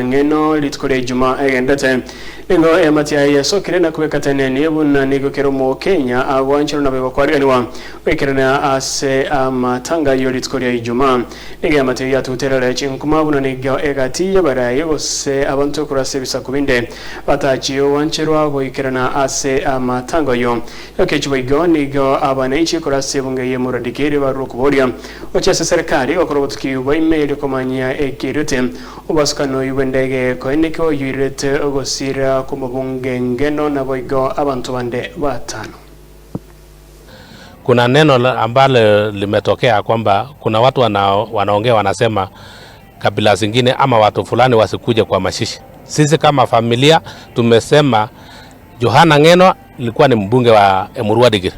Johana Ngeno litukore Juma egendete ningo ematia yesokire na kuweka teneni buna nigo keromo Kenya agwanchiro na bego kwariganwa wekirana ase amatanga yo litukore Juma nige ematia yatuterera chinkuma buna nigo egati yabaraye gose abantu kurase bisakubinde batachiyo wanchiro agwikirana ase amatanga yo yokechibo nigo abanaichi kurase bungaye muradikere barukuboria ochase serikali okorobotuki wa email komanya ekirute ubasukano yibendege koeneko yirete ogosira kumubunge ngeno na boigo abantu bande batano. Kuna neno ambalo limetokea kwamba kuna watu wanaongea wanasema kabila zingine ama watu fulani wasikuje kwa mashishi. Sisi kama familia tumesema Johana Ngeno ilikuwa ni mbunge wa Emurua Dikirr.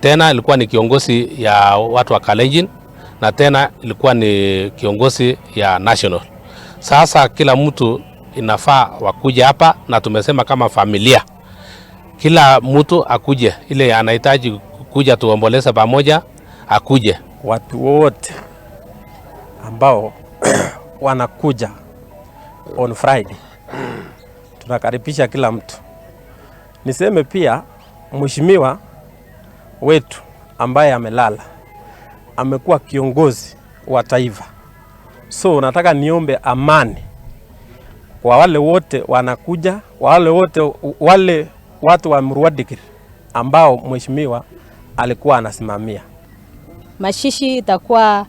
Tena ilikuwa ni kiongozi ya watu wa Kalenjin na tena ilikuwa ni kiongozi ya national. Sasa kila mtu inafaa wakuja hapa na tumesema kama familia kila mtu akuje, ile anahitaji kuja tuomboleze pamoja akuje. Watu wote ambao wanakuja on Friday tunakaribisha kila mtu. Niseme pia mheshimiwa wetu ambaye amelala amekuwa kiongozi wa taifa. So nataka niombe amani kwa wale wote wanakuja, wale watu wa Emurua Dikirr ambao mheshimiwa alikuwa anasimamia. Mashishi itakuwa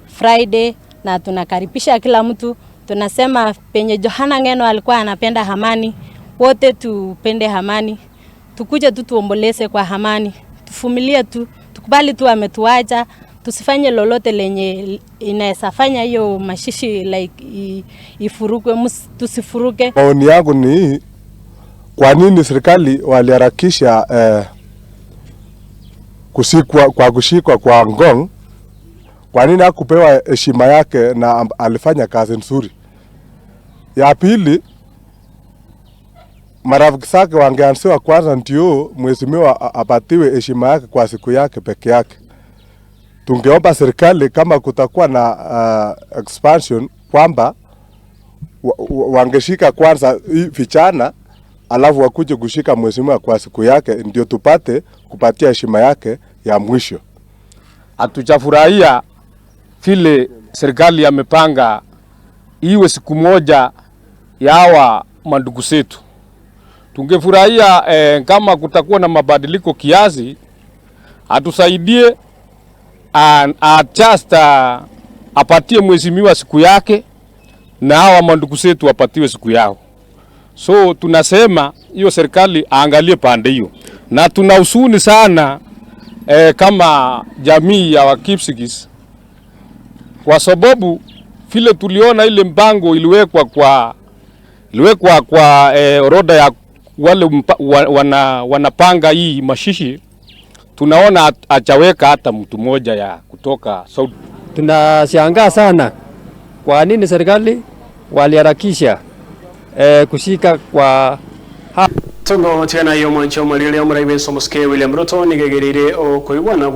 Friday na tunakaribisha kila mtu. Tunasema penye Johana Ngeno alikuwa anapenda amani, wote tupende amani. Tukuje tu tuomboleze kwa amani. Tufumilie tu, tukubali tu ametuacha. Tusifanye lolote lenye inaweza fanya hiyo mashishi like ifuruke, tusifuruke. Maoni yangu ni kwa nini serikali waliharakisha kushikwa kwa Ngong? Kwa nini hakupewa heshima yake na alifanya kazi nzuri? Ya pili, marafiki zake wangeanziwa kwanza ndio mheshimiwa apatiwe heshima yake kwa siku yake peke yake. Tungeomba serikali kama kutakuwa na expansion kwamba wangeshika kwanza vijana alafu wakuje kushika mheshimiwa kwa siku yake ndio tupate kupatia heshima yake ya mwisho. Hatujafurahia vile serikali amepanga iwe siku moja ya hawa mandugu zetu. Tungefurahia kama kutakuwa na mabadiliko kiasi, atusaidie just apatie mheshimiwa siku yake na hawa mandugu zetu apatiwe siku yao. So tunasema hiyo serikali aangalie pande hiyo, na tunahuzuni sana kama jamii ya Wakipsigis kwa sababu vile tuliona ile mpango iliwekwa kwa orodha ya wale wanapanga hii mashishi. Tunaona achaweka hata mtu mmoja ya kutoka Saudi. Tunashangaa sana kwa nini serikali waliharakisha kushika kwa Tungo tena yo mancho malile omraibe somoske William Ruto nigegerire o koiwana